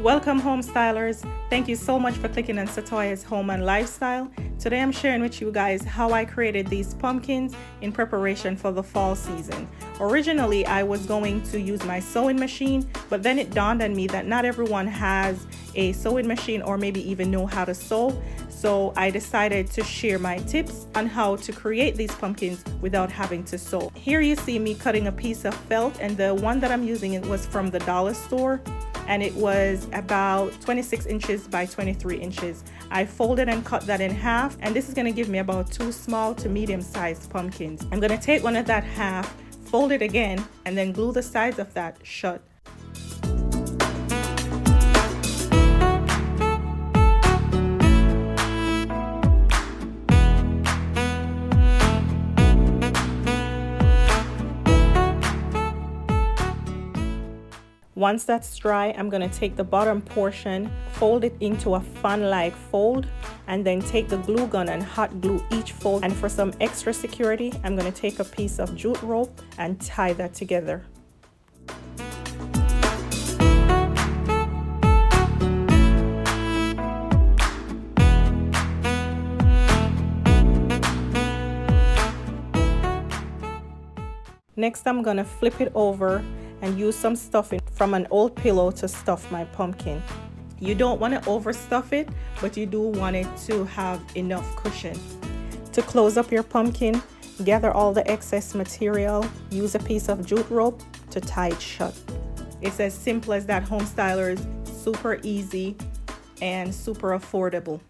Welcome home stylers. Thank you so much for clicking on Satoya's Home and Lifestyle. Today I'm sharing with you guys how I created these pumpkins in preparation for the fall season. Originally I was going to use my sewing machine, but then it dawned on me that not everyone has a sewing machine or maybe even know how to sew. So I decided to share my tips on how to create these pumpkins without having to sew. Here you see me cutting a piece of felt, and the one that I'm using was from the dollar store. And it was about 26 inches by 23 inches. I folded and cut that in half, and this is gonna give me about 2 small to medium sized pumpkins. I'm gonna take one of that half, fold it again, and then glue the sides of that shut. Once that's dry, I'm going to take the bottom portion, fold it into a fan-like fold, and then take the glue gun and hot glue each fold. And for some extra security, I'm going to take a piece of jute rope and tie that together. Next, I'm going to flip it over and use some stuffing from an old pillow to stuff my pumpkin. You don't want to overstuff it, but you do want it to have enough cushion. To close up your pumpkin, gather all the excess material, use a piece of jute rope to tie it shut. It's as simple as that, home stylers. Super easy and super affordable.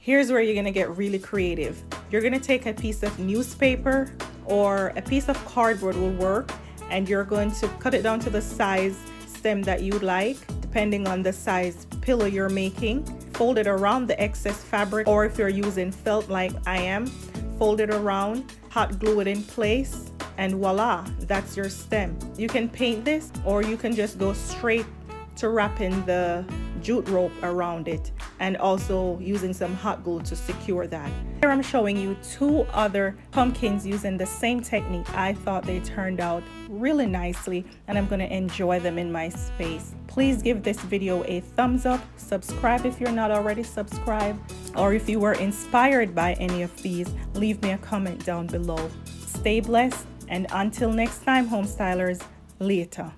Here's where you're gonna get really creative. You're gonna take a piece of newspaper or a piece of cardboard will work, and you're going to cut it down to the size stem that you like, depending on the size pillow you're making. Fold it around the excess fabric, or if you're using felt like I am, fold it around, hot glue it in place, and voila, that's your stem. You can paint this, or you can just go straight to wrapping the jute rope around it and also using some hot glue to secure that. Here I'm showing you 2 other pumpkins using the same technique. I thought they turned out really nicely and I'm going to enjoy them in my space. Please give this video a thumbs up, subscribe if you're not already subscribed, or if you were inspired by any of these, leave me a comment down below. Stay blessed, and until next time, home stylers, later.